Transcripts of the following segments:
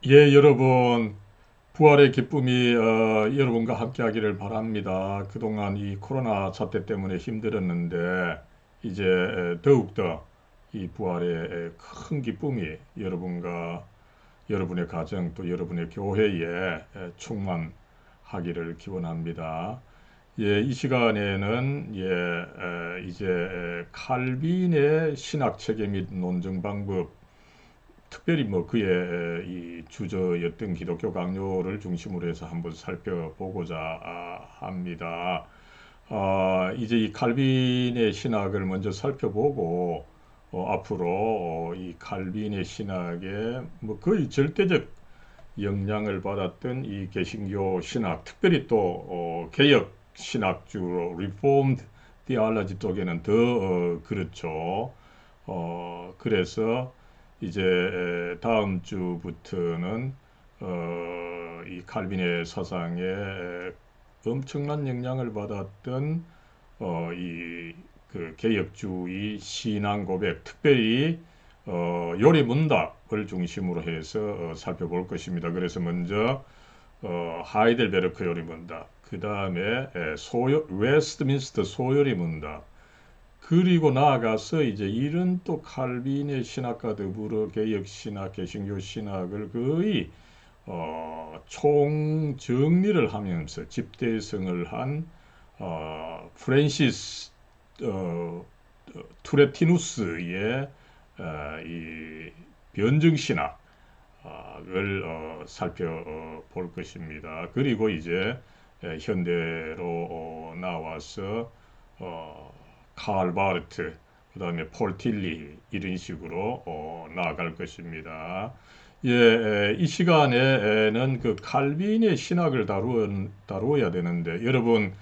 예, 여러분, 부활의 기쁨이 여러분과 함께 하기를 바랍니다. 그동안 이 코로나 사태 때문에 힘들었는데, 이제 더욱더 이 부활의 큰 기쁨이 여러분과 여러분의 가정 또 여러분의 교회에 충만하기를 기원합니다. 예, 이 시간에는 이제 칼빈의 신학 체계 및 논증 방법, 특별히 뭐 그의 이 주저였던 기독교 강요를 중심으로 해서 한번 살펴보고자 합니다. 이제 이 칼빈의 신학을 먼저 살펴보고 앞으로 이 칼빈의 신학에 뭐 거의 절대적 영향을 받았던 이 개신교 신학, 특별히 또 개혁 신학주로 Reformed Theology 쪽에는 더 그렇죠. 그래서 이제 다음 주부터는 이 칼빈의 사상에 엄청난 영향을 받았던 이 그 개혁주의 신앙 고백, 특별히 요리 문답을 중심으로 해서 살펴볼 것입니다. 그래서 먼저 하이델베르크 요리 문답, 그 다음에 웨스트민스터 소요리 문답, 그리고 나아가서 이제 이런 또 칼빈의 신학과 더불어 개혁 신학, 개신교 신학을 거의 총 정리를 하면서 집대성을 한 프랜시스 어, 투레티누스의 이 변증 신학을 살펴볼 것입니다. 그리고 이제 현대로 나와서 어, 칼 바르트, 그 다음에 폴 틸리 이런 식으로 나아갈 것입니다. 예, 이 시간에는 그 칼빈의 신학을 다루어야 되는데 여러분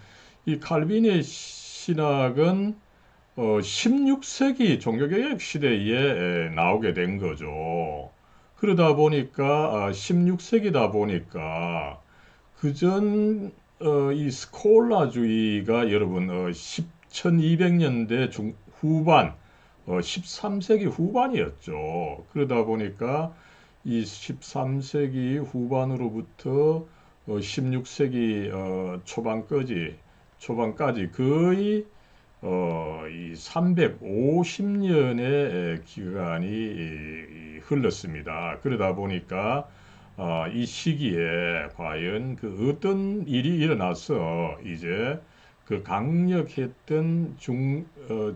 이 칼빈의 신학은 16세기 종교개혁 시대에 나오게 된 거죠. 그러다 보니까 16세기다 보니까 그전 이 스콜라주의가 여러분 1200년대 후반 13세기 후반이었죠. 그러다 보니까 이 13세기 후반으로부터 16세기 초반까지 거의 이 350년의 기간이 흘렀습니다. 그러다 보니까 이 시기에 과연 그 어떤 일이 일어나서 이제 그 강력했던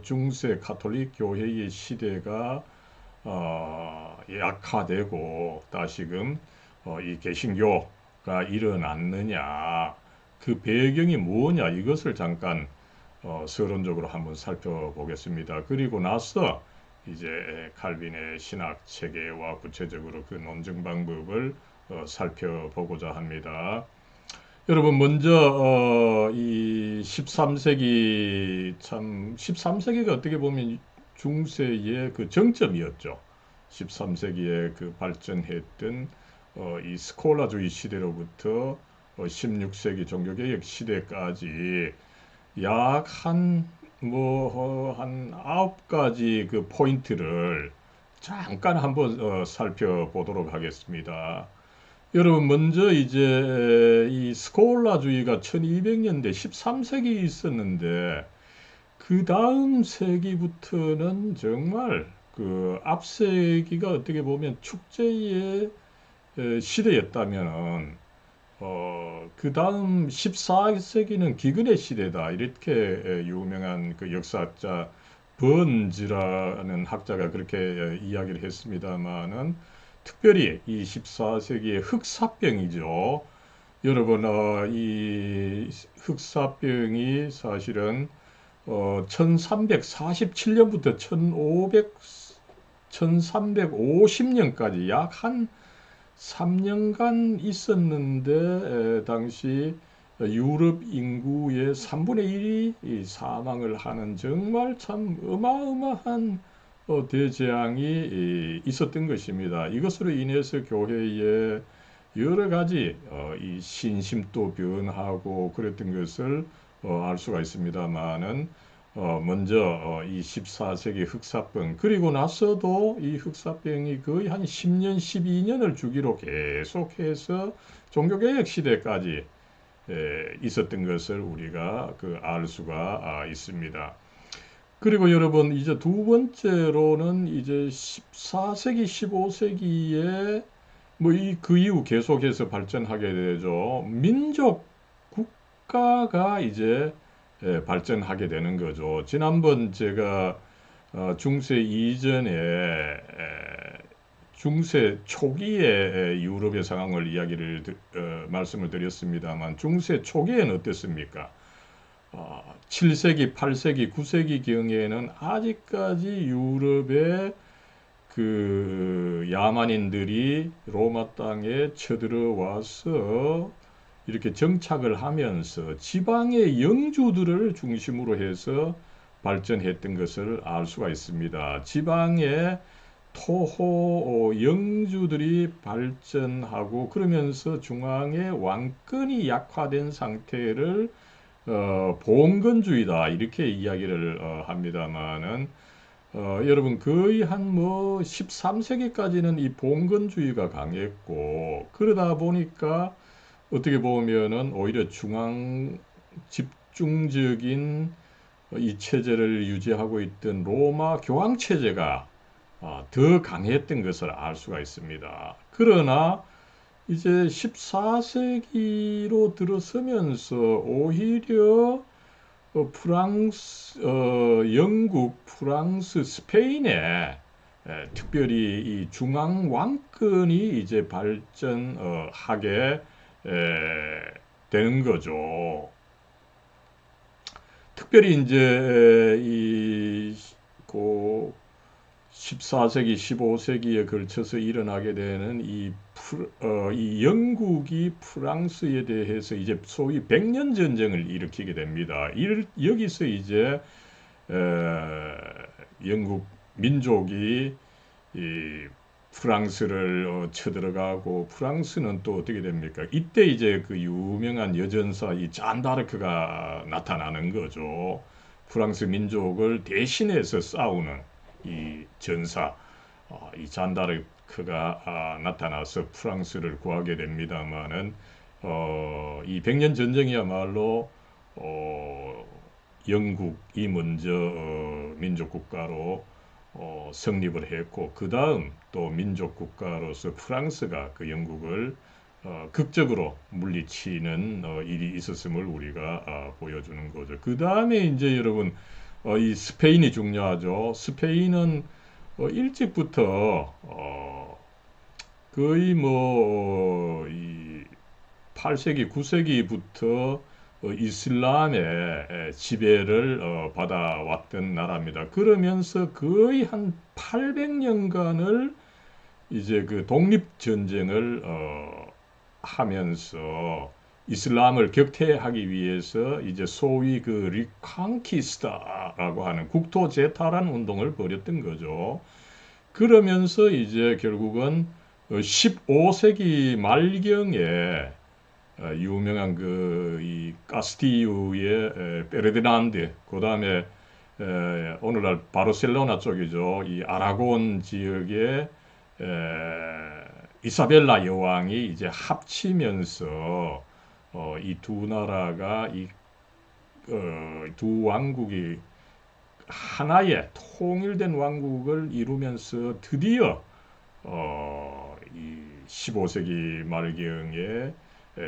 중세 가톨릭 교회의 시대가 약화되고 다시금 이 개신교가 일어났느냐, 그 배경이 뭐냐, 이것을 잠깐 서론적으로 한번 살펴보겠습니다. 그리고 나서 이제 칼빈의 신학 체계와 구체적으로 그 논증 방법을 살펴보고자 합니다. 여러분 먼저 이 13세기 참 13세기가 어떻게 보면 중세의 그 정점이었죠. 13세기에 그 발전했던 이 스콜라주의 시대로부터 16세기 종교개혁 시대까지 약 한 아홉 가지 그 포인트를 잠깐 한번 살펴보도록 하겠습니다. 여러분, 먼저 이제 이 스콜라주의가 1200년대 13세기 있었는데, 그 다음 세기부터는 정말 그 앞세기가 어떻게 보면 축제의 시대였다면, 그 다음 14세기는 기근의 시대다. 이렇게 유명한 그 역사학자 번즈라는 학자가 그렇게 이야기를 했습니다만은 특별히 이 14세기의 흑사병이죠. 여러분, 이 흑사병이 사실은 1347년부터 1350년까지 약 한 3년간 있었는데 당시 유럽 인구의 3분의 1이 사망을 하는 정말 참 어마어마한 대재앙이 있었던 것입니다. 이것으로 인해서 교회에 여러 가지 이 신심도 변하고 그랬던 것을 알 수가 있습니다만은 먼저 이 14세기 흑사병 그리고 나서도 이 흑사병이 거의 한 10년, 12년을 주기로 계속해서 종교개혁 시대까지 있었던 것을 우리가 알 수가 있습니다. 그리고 여러분 이제 두 번째로는 이제 14세기, 15세기에 뭐 그 이후 계속해서 발전하게 되죠. 민족 국가가 이제 발전하게 되는 거죠. 지난번 제가 중세 이전에 중세 초기에 유럽의 상황을 말씀을 드렸습니다만 중세 초기에는 어땠습니까? 7세기, 8세기, 9세기 경에는 아직까지 유럽의 그 야만인들이 로마 땅에 쳐들어와서 이렇게 정착을 하면서 지방의 영주들을 중심으로 해서 발전했던 것을 알 수가 있습니다. 지방의 토호 영주들이 발전하고 그러면서 중앙의 왕권이 약화된 상태를 봉건주의다 이렇게 이야기를 합니다만은 여러분 거의 한 뭐 13세기까지는 이 봉건주의가 강했고 그러다 보니까 어떻게 보면은 오히려 중앙 집중적인 이 체제를 유지하고 있던 로마 교황 체제가 더 강했던 것을 알 수가 있습니다. 그러나 이제 14세기로 들어서면서 오히려 영국, 프랑스, 스페인에 특별히 이 중앙 왕권이 이제 발전하게 되는 거죠. 특별히 이제 그 14세기, 15세기에 걸쳐서 일어나게 되는 이 영국이 프랑스에 대해서 이제 소위 백년 전쟁을 일으키게 됩니다. 여기서 이제 영국 민족이 이 프랑스를 쳐들어가고 프랑스는 또 어떻게 됩니까? 이때 이제 그 유명한 여전사 이 잔다르크가 나타나는 거죠. 프랑스 민족을 대신해서 싸우는 이 전사, 이 잔다르크가 나타나서 프랑스를 구하게 됩니다만은 이 백년 전쟁이야말로 영국이 먼저 민족 국가로 성립을 했고 그 다음 또 민족 국가로서 프랑스가 그 영국을 극적으로 물리치는 일이 있었음을 우리가 보여주는 거죠. 그 다음에 이제 여러분 이 스페인이 중요하죠. 스페인은 일찍부터 거의 이 8세기, 9세기부터 이슬람의 지배를 받아왔던 나라입니다. 그러면서 거의 한 800년간을 이제 그 독립전쟁을 하면서 이슬람을 격퇴하기 위해서 이제 소위 그 리캉키스타라고 하는 국토 재탈환 운동을 벌였던 거죠. 그러면서 이제 결국은 15세기 말경에 유명한 이 카스티유의 페르디난드, 그 다음에 오늘날 바르셀로나 쪽이죠. 이 아라곤 지역의 이사벨라 여왕이 이제 합치면서 이 두 나라가 두 왕국이 하나의 통일된 왕국을 이루면서 드디어 이 15세기 말경에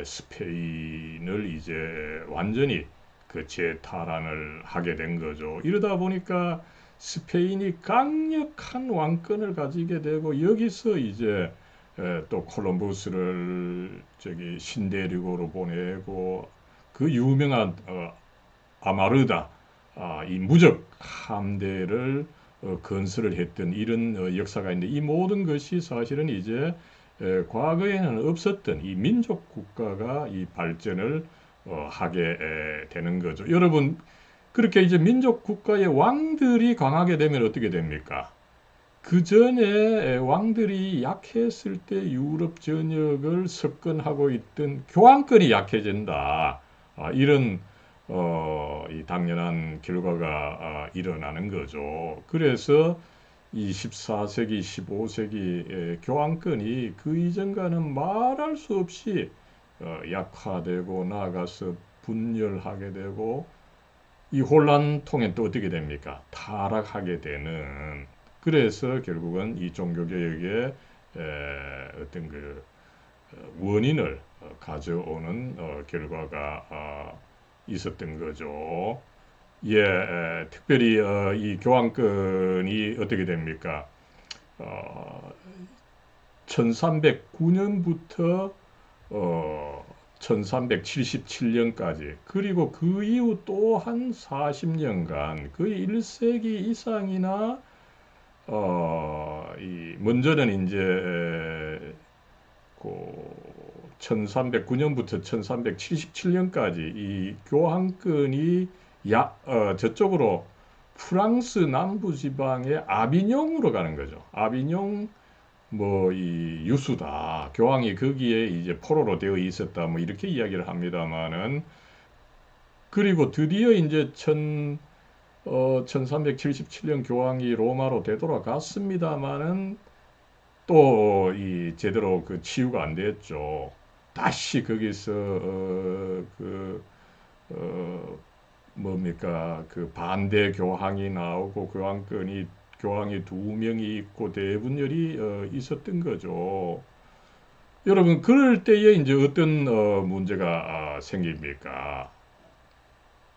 스페인을 이제 완전히 그 재탈환을 하게 된 거죠. 이러다 보니까 스페인이 강력한 왕권을 가지게 되고 여기서 이제 또 콜럼버스를 신대륙으로 보내고 그 유명한 아마르다 이 무적 함대를 건설을 했던 이런 역사가 있는데 이 모든 것이 사실은 이제 과거에는 없었던 이 민족 국가가 이 발전을 하게 되는 거죠. 여러분 그렇게 이제 민족 국가의 왕들이 강하게 되면 어떻게 됩니까? 그 전에 왕들이 약했을 때 유럽 전역을 석권하고 있던 교황권이 약해진다. 이런 이 당연한 결과가 일어나는 거죠. 그래서 이 14세기, 15세기 교황권이 그 이전과는 말할 수 없이 약화되고 나아가서 분열하게 되고 이 혼란통에 또 어떻게 됩니까? 타락하게 되는. 그래서 결국은 이 종교개혁의 어떤 그 원인을 가져오는 결과가 있었던 거죠. 예, 특별히 이 교황권이 어떻게 됩니까? 어, 1309년부터 1377년까지 그리고 그 이후 또 한 40년간 거의 1세기 이상이나 먼저는 이제 그 1309년부터 1377년까지 이 교황권이 저쪽으로 프랑스 남부 지방의 아비뇽으로 가는 거죠. 아비뇽 뭐 이 유수다. 교황이 거기에 이제 포로로 되어 있었다. 뭐 이렇게 이야기를 합니다만은 그리고 드디어 이제 1377년 교황이 로마로 되돌아갔습니다마는 또 이 제대로 그 치유가 안 됐죠. 다시 거기서 어, 뭡니까 그 반대 교황이 나오고 교황이 두 명이 있고 대분열이 있었던 거죠. 여러분 그럴 때에 이제 어떤 문제가 생깁니까?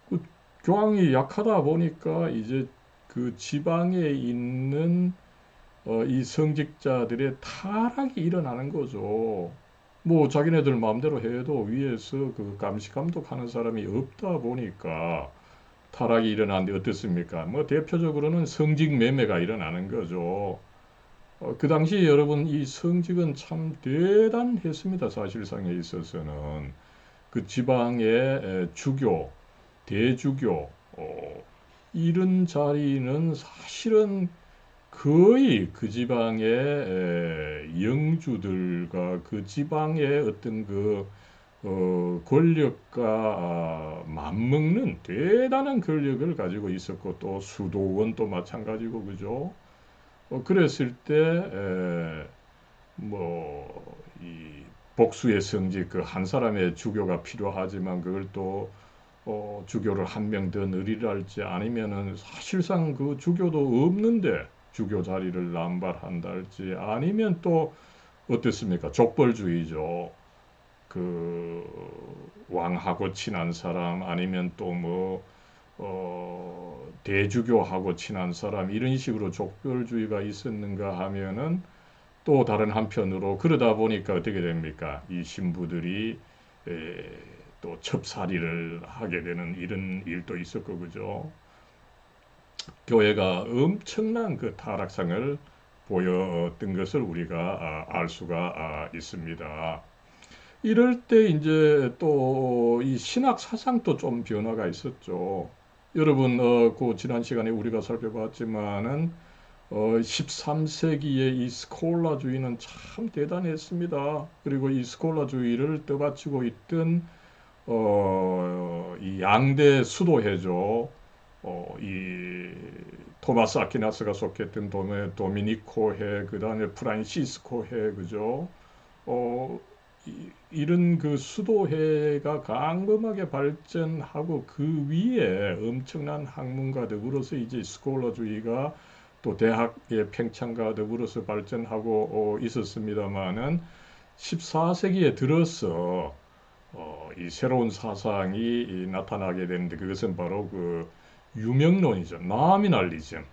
그 교황이 약하다 보니까 이제 그 지방에 있는 이 성직자들의 타락이 일어나는 거죠. 뭐 자기네들 마음대로 해도 위에서 그 감시 감독하는 사람이 없다 보니까 타락이 일어나는데 어떻습니까? 뭐 대표적으로는 성직 매매가 일어나는 거죠. 그 당시 여러분 이 성직은 참 대단했습니다. 사실상에 있어서는 그 지방의 주교, 대주교 이런 자리는 사실은 거의 그 지방의 영주들과 그 지방의 어떤 그 권력과 맞먹는 대단한 권력을 가지고 있었고 또 수도원도 마찬가지고 그죠? 그랬을 때 뭐 이 복수의 성직 그 한 사람의 주교가 필요하지만 그걸 또 주교를 한 명 더 늘리랄지 아니면은 사실상 그 주교도 없는데 주교 자리를 남발한다 할지 아니면 또 어떻습니까? 족벌주의죠. 그 왕하고 친한 사람 아니면 또 뭐 대주교하고 친한 사람 이런 식으로 족벌주의가 있었는가 하면은 또 다른 한편으로 그러다 보니까 어떻게 됩니까? 이 신부들이 에, 또 첩살이를 하게 되는 이런 일도 있었고 그죠? 교회가 엄청난 그 타락상을 보였던 것을 우리가 알 수가 있습니다. 이럴 때 이제 또 이 신학 사상도 좀 변화가 있었죠. 여러분, 그 지난 시간에 우리가 살펴봤지만은 13세기의 이 스콜라주의는 참 대단했습니다. 그리고 이 스콜라주의를 떠받치고 있던 이 양대 수도회죠. 이 토마스 아퀴나스가 속했던 도미니코회, 그 다음에 프란시스코회, 그죠? 어, 이런 그 수도회가 강범하게 발전하고 그 위에 엄청난 학문과 더불어서 이제 스콜라주의가 또 대학의 팽창과 더불어서 발전하고 있었습니다마는 14세기에 들어서 이 새로운 사상이 나타나게 되는데 그것은 바로 그 유명론이죠. 나미날리즘입니다.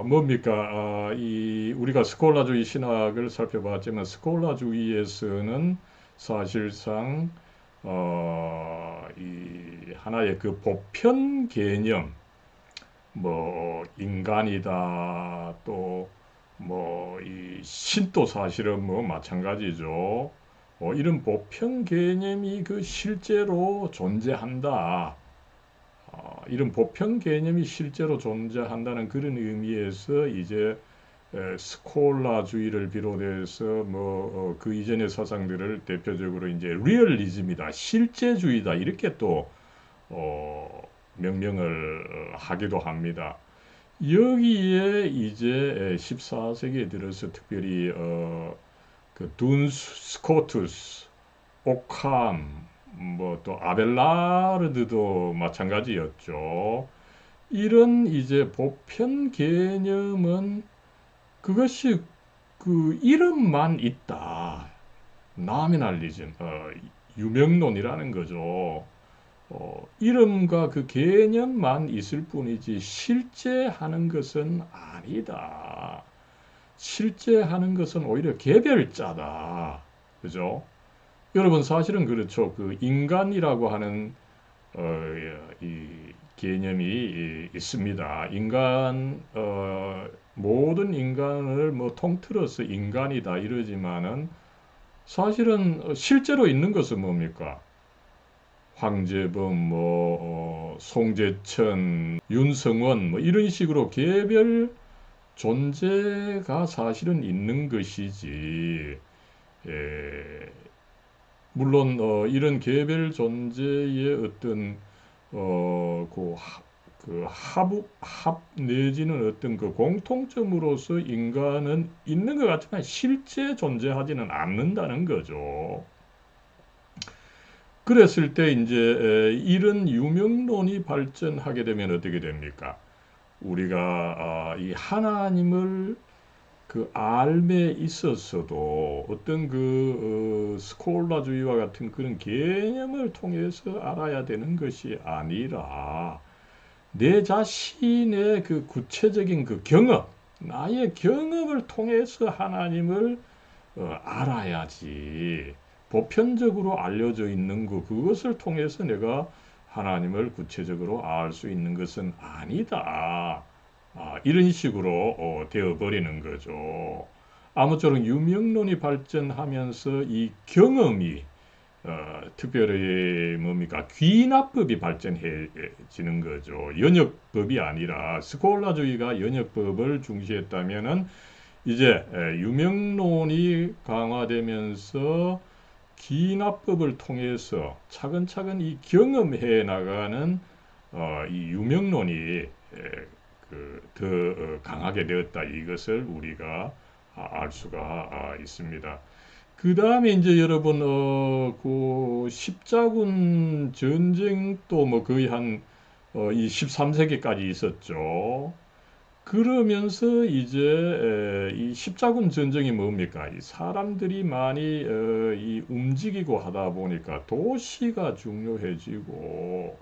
뭡니까? 이 우리가 스콜라주의 신학을 살펴봤지만 스콜라주의에서는 사실상 이 하나의 그 보편 개념, 뭐 인간이다 또 뭐 이 신도 사실은 뭐 마찬가지죠. 이런 보편 개념이 그 실제로 존재한다. 이런 보편 개념이 실제로 존재한다는 그런 의미에서 이제 스콜라주의를 비롯해서 그 이전의 사상들을 대표적으로 이제 리얼리즘이다, 실제주의다 이렇게 또 명명을 하기도 합니다. 여기에 이제 14세기에 들어서 특별히 그둔 스코투스, 오캄, 뭐 또 아벨라르드도 마찬가지였죠. 이런 이제 보편 개념은 그것이 그 이름만 있다. 나미널리즘, 유명론이라는 거죠. 이름과 그 개념만 있을 뿐이지 실제 하는 것은 아니다. 실제 하는 것은 오히려 개별자다. 그죠? 여러분 사실은 그렇죠. 그 인간이라고 하는 이 개념이 있습니다. 모든 인간을 뭐 통틀어서 인간이다 이러지만은 사실은 실제로 있는 것은 뭡니까? 황제범, 송재천, 윤성원, 뭐 이런 식으로 개별 존재가 사실은 있는 것이지. 예, 물론 이런 개별 존재의 어떤 합 내지는 어떤 그 공통점으로서 인간은 있는 것 같지만 실제 존재하지는 않는다는 거죠. 그랬을 때 이제 이런 유명론이 발전하게 되면 어떻게 됩니까? 우리가 이 하나님을 그 알에 있어서도 어떤 스콜라주의와 같은 그런 개념을 통해서 알아야 되는 것이 아니라 내 자신의 그 구체적인 그 경험, 나의 경험을 통해서 하나님을 알아야지. 보편적으로 알려져 있는 그것을 통해서 내가 하나님을 구체적으로 알 수 있는 것은 아니다. 이런 식으로 되어버리는 거죠. 아무쪼록 유명론이 발전하면서 이 경험이 특별히 뭡니까? 귀납법이 발전해지는 거죠. 연역법이 아니라 스콜라주의가 연역법을 중시했다면은 이제 유명론이 강화되면서 귀납법을 통해서 차근차근 이 경험해 나가는 이 유명론이 더 강하게 되었다. 이것을 우리가 알 수가 있습니다. 그 다음에 이제 여러분 그 십자군 전쟁도 뭐 거의 한 이 13세기까지 있었죠. 그러면서 이제 이 십자군 전쟁이 뭡니까? 이 사람들이 많이 이 움직이고 하다 보니까 도시가 중요해지고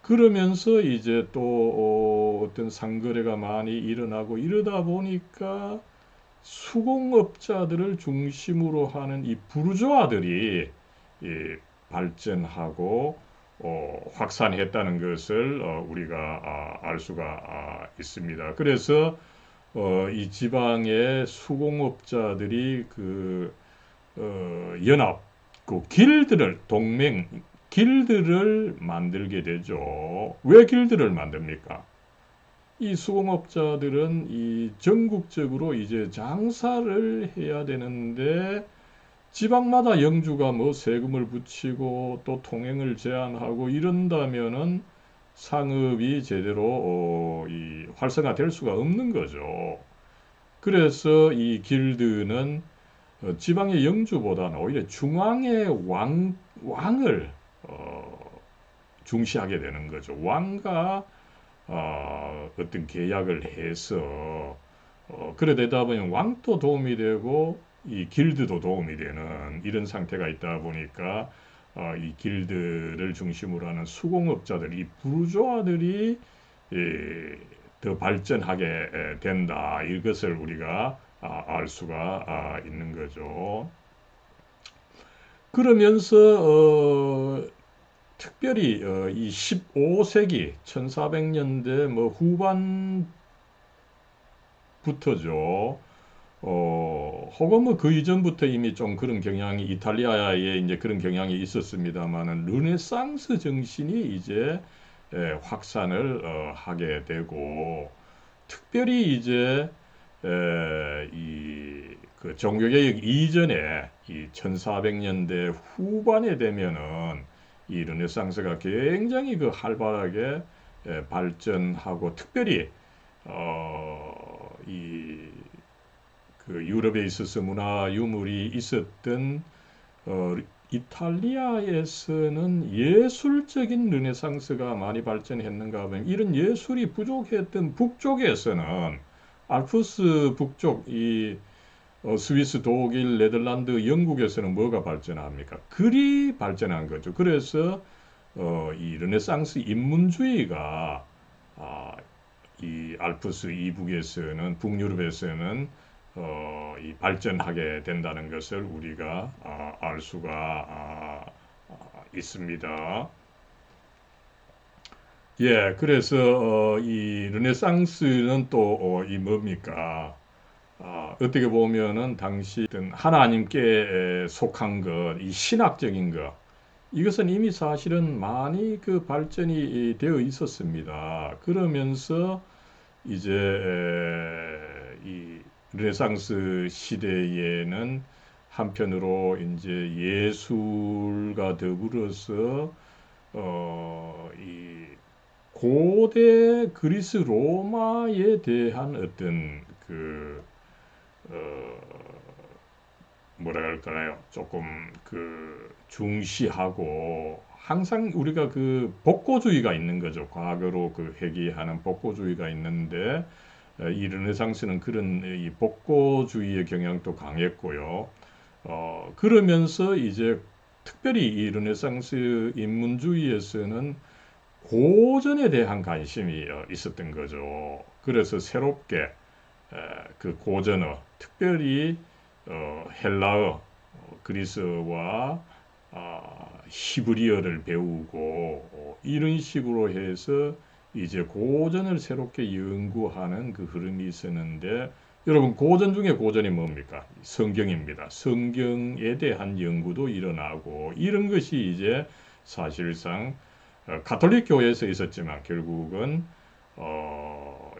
그러면서 이제 또 어떤 상거래가 많이 일어나고 이러다 보니까 수공업자들을 중심으로 하는 이 부르주아들이 발전하고 확산했다는 것을 우리가 알 수가 있습니다. 그래서 이 지방의 수공업자들이 연합, 길드를 만들게 되죠. 왜 길드를 만듭니까? 이 수공업자들은 이 전국적으로 이제 장사를 해야 되는데 지방마다 영주가 뭐 세금을 붙이고 또 통행을 제한하고 이런다면은 상업이 제대로 이 활성화될 수가 없는 거죠. 그래서 이 길드는 지방의 영주보다는 오히려 중앙의 왕을 중시하게 되는 거죠. 왕과 어떤 계약을 해서 그래 되다 보면 왕도 도움이 되고 이 길드도 도움이 되는 이런 상태가 있다 보니까 이 길드를 중심으로 하는 수공업자들, 이 부르주아들이 더 발전하게 된다. 이것을 우리가 알 수가 있는 거죠. 그러면서 특별히 이 15세기 1400년대 뭐 후반부터죠. 혹은 뭐 그 이전부터 이미 좀 그런 경향이 이탈리아에 이제 그런 경향이 있었습니다만은 르네상스 정신이 이제 확산을 하게 되고 특별히 이제 그 종교개혁 이전에 이 1400년대 후반에 되면은 이 르네상스가 굉장히 그 활발하게 발전하고 특별히 이 그 유럽에 있어서 문화 유물이 있었던 이탈리아에서는 예술적인 르네상스가 많이 발전했는가 하면 이런 예술이 부족했던 북쪽에서는 알프스 북쪽 이 스위스, 독일, 네덜란드, 영국에서는 뭐가 발전합니까? 글이 발전한 거죠. 그래서 이 르네상스 인문주의가 이 알프스 이북에서는 북유럽에서는 이 발전하게 된다는 것을 우리가 알 수가 있습니다. 예, 그래서 이 르네상스는 또 이 뭡니까? 어떻게 보면은 당시 하나님께 속한 것, 이 신학적인 것, 이것은 이미 사실은 많이 그 발전이 되어 있었습니다. 그러면서 이제 이 르네상스 시대에는 한편으로 이제 예술과 더불어서 이 고대 그리스 로마에 대한 어떤 그 어, 뭐라 할까요? 조금 그 중시하고 항상 우리가 그 복고주의가 있는 거죠. 과거로 그 회귀하는 복고주의가 있는데 이 르네상스는 그런 이 복고주의의 경향도 강했고요. 그러면서 이제 특별히 이 르네상스 인문주의에서는 고전에 대한 관심이 있었던 거죠. 그래서 새롭게 그 고전어, 특별히 헬라어, 그리스어와 히브리어를 배우고 이런 식으로 해서 이제 고전을 새롭게 연구하는 그 흐름이 있었는데 여러분 고전 중에 고전이 뭡니까? 성경입니다. 성경에 대한 연구도 일어나고 이런 것이 이제 사실상 가톨릭 교회에서 있었지만 결국은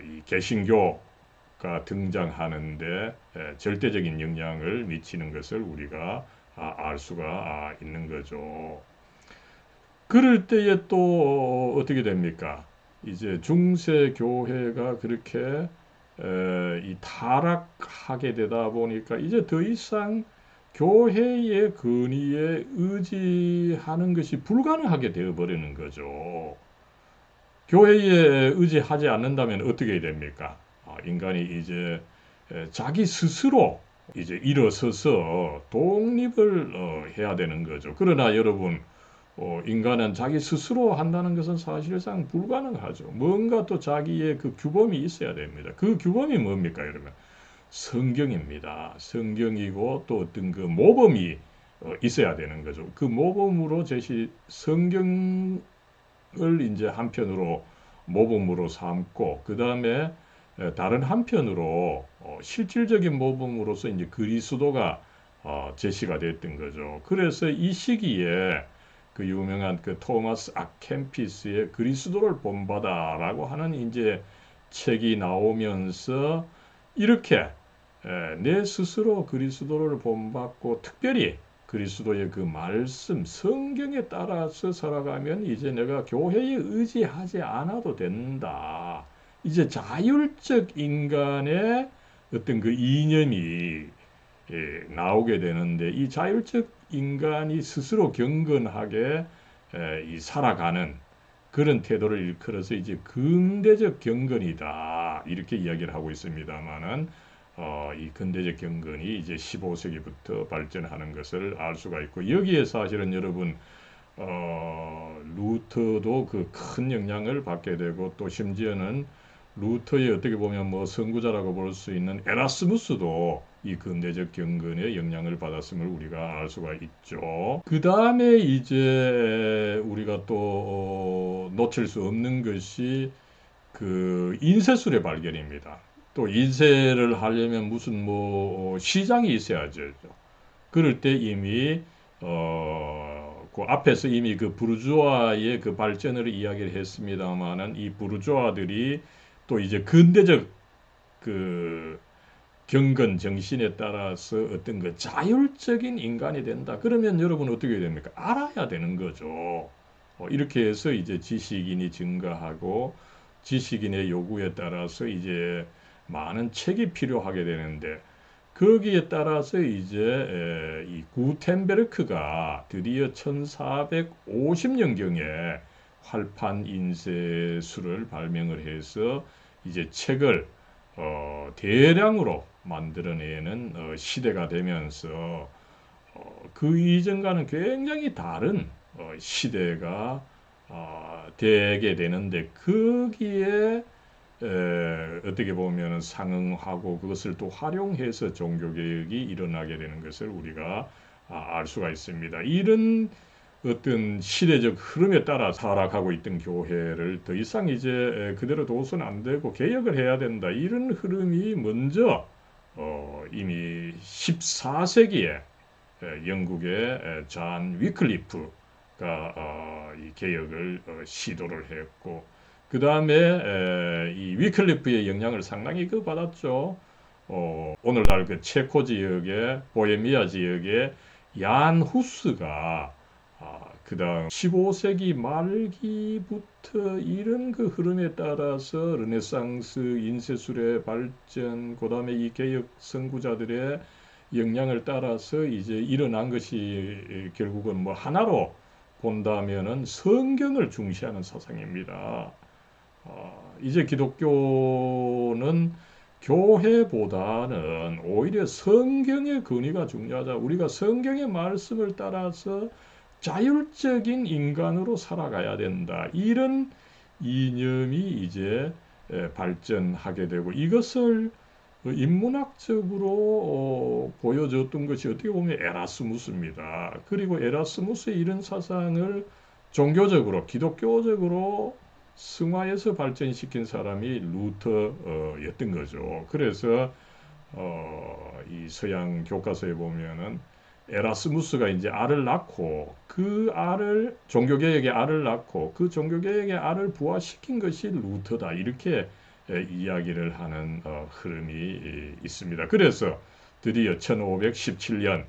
이 개신교가 등장하는데 절대적인 영향을 미치는 것을 우리가 알 수가 있는 거죠. 그럴 때에 또 어떻게 됩니까? 이제 중세 교회가 그렇게 이 타락하게 되다 보니까 이제 더 이상 교회의 권위에 의지하는 것이 불가능하게 되어버리는 거죠. 교회에 의지하지 않는다면 어떻게 됩니까? 인간이 이제 자기 스스로 이제 일어서서 독립을 해야 되는 거죠. 그러나 여러분, 인간은 자기 스스로 한다는 것은 사실상 불가능하죠. 뭔가 또 자기의 그 규범이 있어야 됩니다. 그 규범이 뭡니까, 여러분? 성경입니다. 성경이고 또 어떤 그 모범이 있어야 되는 거죠. 그 모범으로 제시 성경을 이제 한편으로 모범으로 삼고 그 다음에 다른 한편으로 실질적인 모범으로서 이제 그리스도가 제시가 됐던 거죠. 그래서 이 시기에 그 유명한 그 토마스 아켄피스의 그리스도를 본받아라고 하는 이제 책이 나오면서 이렇게 내 스스로 그리스도를 본받고 특별히 그리스도의 그 말씀, 성경에 따라서 살아가면 이제 내가 교회에 의지하지 않아도 된다. 이제 자율적 인간의 어떤 그 이념이 나오게 되는데 이 자율적 인간이 스스로 경건하게 이 살아가는 그런 태도를 일컬어서 이제 근대적 경건이다 이렇게 이야기를 하고 있습니다만은 이 근대적 경건이 이제 15세기부터 발전하는 것을 알 수가 있고 여기에 사실은 여러분 루터도 그 큰 영향을 받게 되고 또 심지어는 루터의 어떻게 보면 뭐 선구자라고 볼 수 있는 에라스무스도 이 근대적 경건에 영향을 받았음을 우리가 알 수가 있죠. 그 다음에 이제 우리가 또 놓칠 수 없는 것이 그 인쇄술의 발견입니다. 또 인쇄를 하려면 무슨 뭐 시장이 있어야죠. 그럴 때 이미 그 앞에서 이미 그 부르주아의 그 발전을 이야기를 했습니다만은 이 부르주아들이 또 이제 근대적 그 경건 정신에 따라서 어떤 그 자율적인 인간이 된다. 그러면 여러분 어떻게 됩니까? 알아야 되는 거죠. 이렇게 해서 이제 지식인이 증가하고 지식인의 요구에 따라서 이제 많은 책이 필요하게 되는데 거기에 따라서 이제 이 구텐베르크가 드디어 1450년경에 활판 인쇄술을 발명을 해서 이제 책을 대량으로 만들어내는 시대가 되면서 그 이전과는 굉장히 다른 시대가 되게 되는데 거기에 어떻게 보면 상응하고 그것을 또 활용해서 종교개혁이 일어나게 되는 것을 우리가 알 수가 있습니다. 이런 어떤 시대적 흐름에 따라 타락하고 있던 교회를 더 이상 이제 그대로 둬서는 안 되고 개혁을 해야 된다. 이런 흐름이 먼저 이미 14세기에 영국의 존 위클리프가 이 개혁을 시도를 했고 그 다음에 이 위클리프의 영향을 상당히 받았죠. 오늘날 그 체코 지역의 보헤미아 지역의 얀 후스가 그다음 15세기 말기부터 이런 그 흐름에 따라서 르네상스 인쇄술의 발전, 그다음에 이 개혁 선구자들의 영향을 따라서 이제 일어난 것이 결국은 뭐 하나로 본다면은 성경을 중시하는 사상입니다. 이제 기독교는 교회보다는 오히려 성경의 근위가 중요하다. 우리가 성경의 말씀을 따라서 자율적인 인간으로 살아가야 된다. 이런 이념이 이제 발전하게 되고 이것을 인문학적으로 보여줬던 것이 어떻게 보면 에라스무스입니다. 그리고 에라스무스의 이런 사상을 종교적으로 기독교적으로 승화해서 발전시킨 사람이 루터였던 거죠. 그래서 이 서양 교과서에 보면은 에라스무스가 이제 알을 낳고 그 알을 종교개혁의 알을 낳고 그 종교개혁의 알을 부화시킨 것이 루터다 이렇게 이야기를 하는 흐름이 있습니다. 그래서 드디어 1517년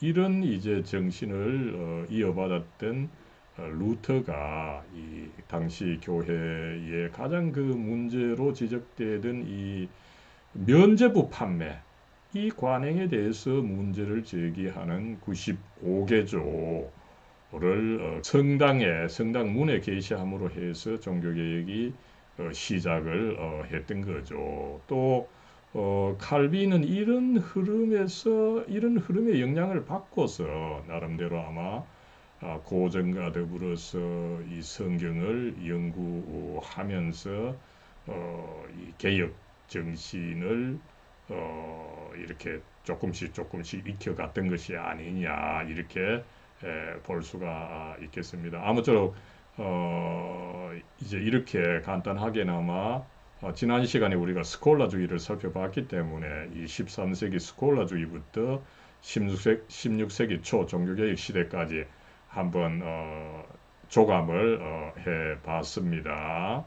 이런 이제 정신을 이어받았던 루터가 이 당시 교회의 가장 그 문제로 지적되던 이 면죄부 판매 이 관행에 대해서 문제를 제기하는 95개조를 성당 문에 게시함으로 해서 종교개혁이 시작을 했던 거죠. 또 칼빈은 이런 흐름에 영향을 받고서 나름대로 아마 고전과 더불어서 이 성경을 연구하면서 이 개혁 정신을 이렇게 조금씩 익혀갔던 것이 아니냐 이렇게 볼 수가 있겠습니다. 아무쪼록 이제 이렇게 간단하게나마 지난 시간에 우리가 스콜라주의를 살펴봤기 때문에 이 13세기 스콜라주의부터 16세기 초 종교개혁 시대까지 한번 조감을 해봤습니다.